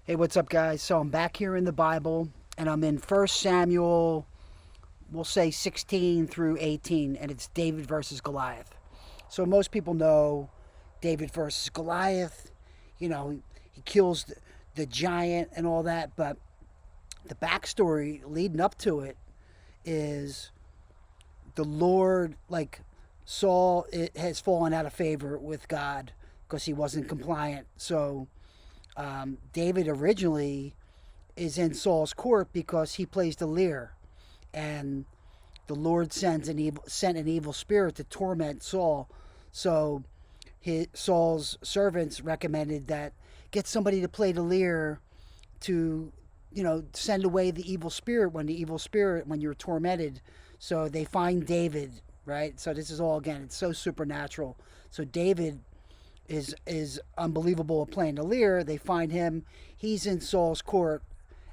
Hey, what's up, guys? So I'm back here in the Bible, and I'm in First Samuel, we'll say 16 through 18, and it's David versus Goliath. So most people know David versus Goliath. He kills the giant and all that, but the backstory leading up to it is the Lord, like Saul, it has fallen out of favor with God because he wasn't compliant. So David originally is in Saul's court because he plays the lyre, and the Lord sent an evil spirit to torment Saul. So Saul's servants recommended that get somebody to play the lyre to, send away the evil spirit when you're tormented. So they find David, right? So this is all, again, it's so supernatural. So David is unbelievable at playing the lyre. They find him. He's in Saul's court.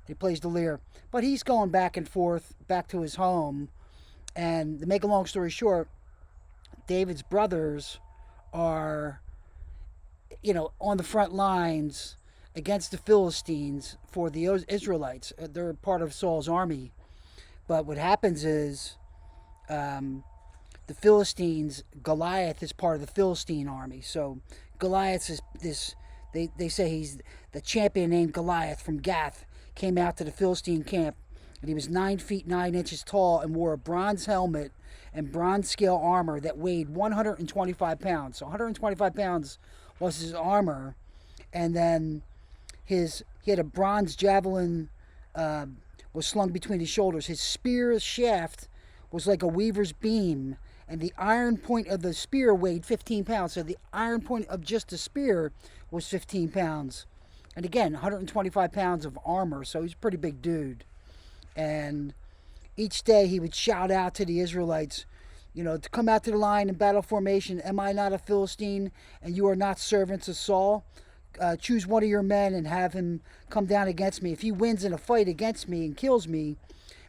He plays the lyre, but he's going back and forth back to his home. And to make a long story short, David's brothers are, on the front lines against the Philistines for the Israelites. They're part of Saul's army. But what happens is the Philistines, Goliath is part of the Philistine army. So Goliath is this, they say he's the champion named Goliath from Gath, came out to the Philistine camp. And he was 9 feet 9 inches tall and wore a bronze helmet and bronze scale armor that weighed 125 pounds. So 125 pounds was his armor. And then he had a bronze javelin was slung between his shoulders. His spear shaft was like a weaver's beam, and the iron point of the spear weighed 15 pounds. So the iron point of just the spear was 15 pounds. And again, 125 pounds of armor, so he's a pretty big dude. And each day he would shout out to the Israelites, to come out to the line in battle formation. Am I not a Philistine, and you are not servants of Saul? Choose one of your men and have him come down against me. If he wins in a fight against me and kills me,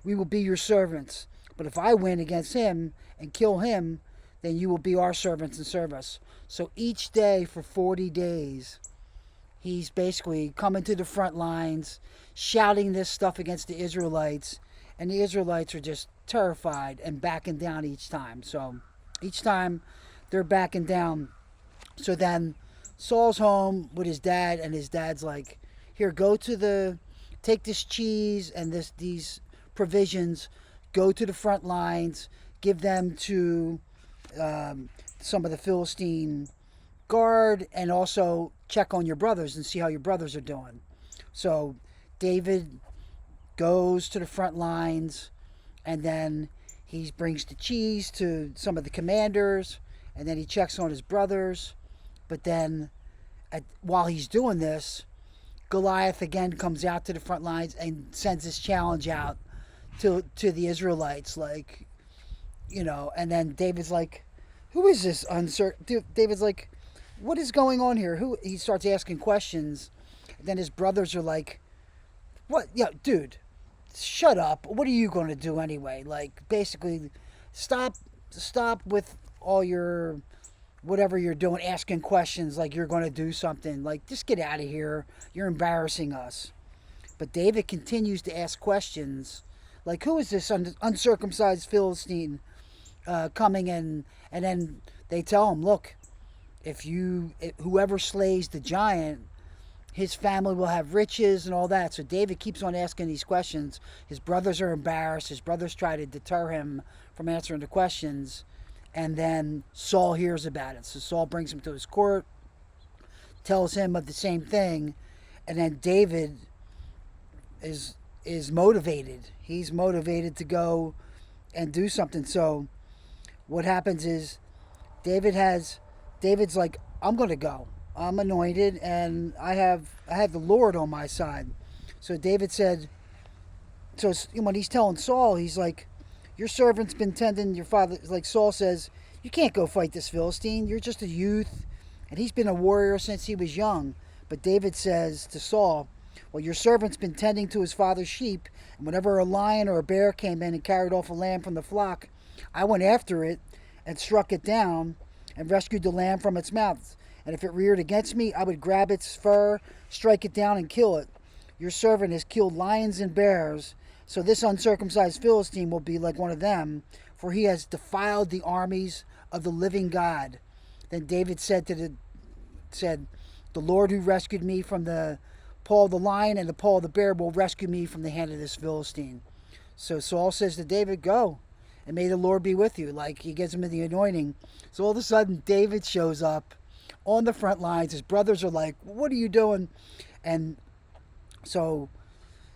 we will be your servants. But if I win against him and kill him, then you will be our servants and serve us. So each day for 40 days, he's basically coming to the front lines, shouting this stuff against the Israelites, and the Israelites are just terrified and backing down each time. So each time they're backing down. So then Saul's home with his dad, and his dad's like, "Here, take this cheese and these provisions, go to the front lines, give them to some of the Philistine guard, and also check on your brothers and see how your brothers are doing." So David goes to the front lines, and then he brings the cheese to some of the commanders, and then he checks on his brothers. But then, while he's doing this, Goliath again comes out to the front lines and sends this challenge out to the Israelites, like, and then David's like, "Who is this uncertain?" David's like, "What is going on here?" He starts asking questions. And then his brothers are like, "What? Yeah, dude, shut up. What are you going to do anyway? Like, basically, stop with all your whatever you're doing, asking questions like you're going to do something. Like, just get out of here. You're embarrassing us." But David continues to ask questions, like, "Who is this uncircumcised Philistine coming in?" And then they tell him, "Look, whoever slays the giant, his family will have riches and all that." So David keeps on asking these questions. His brothers are embarrassed. His brothers try to deter him from answering the questions. And then Saul hears about it. So Saul brings him to his court, tells him of the same thing. And then David is motivated. He's motivated to go and do something. So what happens is David's like, "I'm going to go. I'm anointed, and I have the Lord on my side." So David said, so when he's telling Saul, he's like, "Your servant's been tending your father." Like, Saul says, "You can't go fight this Philistine. You're just a youth, and he's been a warrior since he was young." But David says to Saul, "Well, your servant's been tending to his father's sheep, and whenever a lion or a bear came in and carried off a lamb from the flock, I went after it and struck it down and rescued the lamb from its mouth. And if it reared against me, I would grab its fur, strike it down, and kill it. Your servant has killed lions and bears, so this uncircumcised Philistine will be like one of them, for he has defiled the armies of the living God. Then David said, the Lord who rescued me from the paw of the lion and the paw of the bear will rescue me from the hand of this Philistine. So Saul says to David, go, and may the Lord be with you. Like, he gives him the anointing. So all of a sudden, David shows up on the front lines. His brothers are like, what are you doing? And so,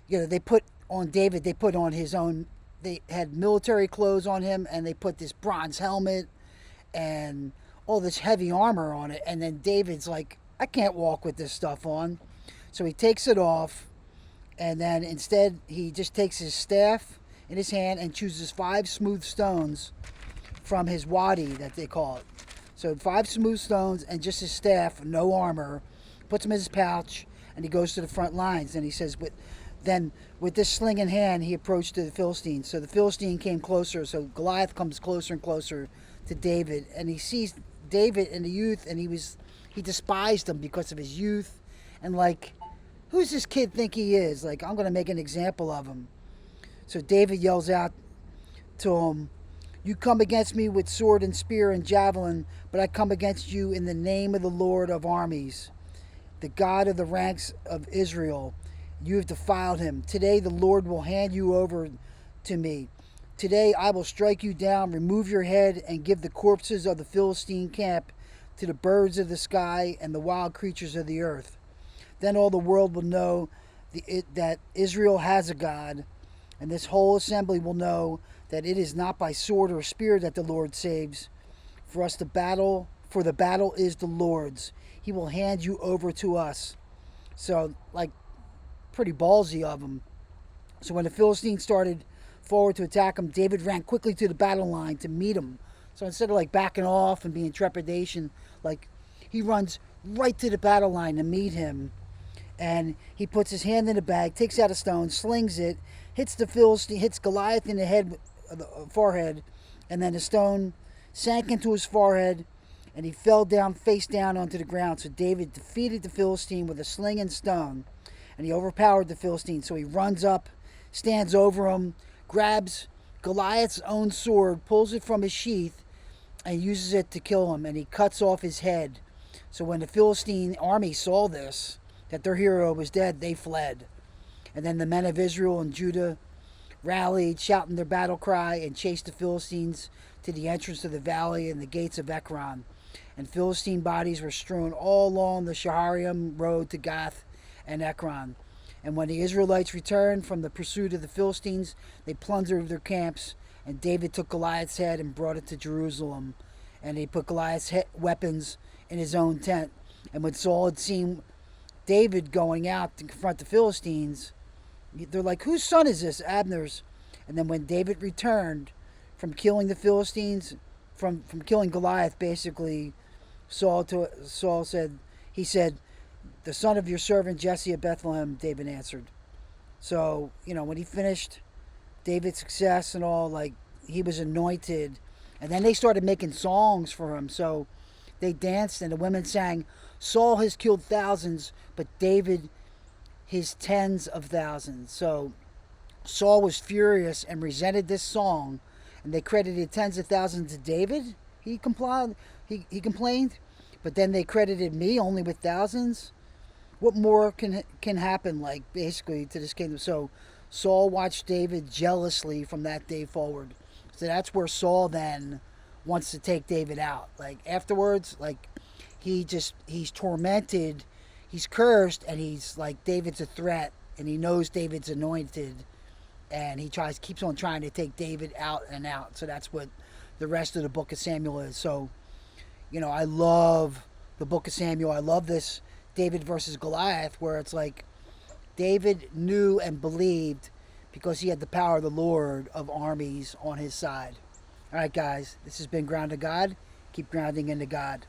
they put on David, they put on his own, they had military clothes on him, and they put this bronze helmet and all this heavy armor on it. And then David's like, I can't walk with this stuff on. So he takes it off, and then instead he just takes his staff in his hand and chooses 5 smooth stones from his wadi, that they call it. So 5 smooth stones and just his staff, no armor, puts them in his pouch, and he goes to the front lines. And he says, with this sling in hand, he approached the Philistine. So the Philistine came closer. So Goliath comes closer and closer to David, and he sees David in the youth, and he despised him because of his youth, and like, who's this kid think he is? Like, I'm going to make an example of him. So David yells out to him, you come against me with sword and spear and javelin, but I come against you in the name of the Lord of armies, the God of the ranks of Israel. You have defiled him. Today the Lord will hand you over to me. Today I will strike you down, remove your head, and give the corpses of the Philistine camp to the birds of the sky and the wild creatures of the earth. Then all the world will know that Israel has a God, and this whole assembly will know that it is not by sword or spear that the Lord saves. For the battle is the Lord's. He will hand you over to us. So, like, pretty ballsy of him. So when the Philistines started forward to attack him, David ran quickly to the battle line to meet him. So instead of like backing off and being trepidation, like, he runs right to the battle line to meet him. And he puts his hand in the bag, takes out a stone, slings it, hits the Philistine, hits Goliath in the head, the forehead, and then the stone sank into his forehead, and he fell down face down onto the ground. So David defeated the Philistine with a sling and stone, and he overpowered the Philistine. So he runs up, stands over him, grabs Goliath's own sword, pulls it from his sheath, and uses it to kill him, and he cuts off his head. So when the Philistine army saw this, that their hero was dead, they fled. And then the men of Israel and Judah rallied, shouting their battle cry, and chased the Philistines to the entrance of the valley and the gates of Ekron. And Philistine bodies were strewn all along the Shaharaim road to Gath and Ekron. And when the Israelites returned from the pursuit of the Philistines, they plundered their camps, and David took Goliath's head and brought it to Jerusalem. And he put Goliath's weapons in his own tent. And when Saul had seen David going out to confront the Philistines, they're like, whose son is this? Abner's. And then when David returned from killing the Philistines, from killing Goliath, basically, Saul said, the son of your servant Jesse of Bethlehem, David answered. So, when he finished David's success and all, like, he was anointed. And then they started making songs for him. So they danced, and the women sang, Saul has killed thousands, but David his tens of thousands. So Saul was furious and resented this song, and they credited tens of thousands to David. He complained, but then they credited me only with thousands. What more can happen, like, basically, to this kingdom? So Saul watched David jealously from that day forward. So that's where Saul then wants to take David out. Like, afterwards, like, he's tormented, he's cursed, and he's like, David's a threat, and he knows David's anointed, and he keeps on trying to take David out and out. So that's what the rest of the book of Samuel is. So, I love the book of Samuel. I love this David versus Goliath, where it's like David knew and believed because he had the power of the Lord of armies on his side. All right, guys, this has been Ground to God. Keep grounding into God.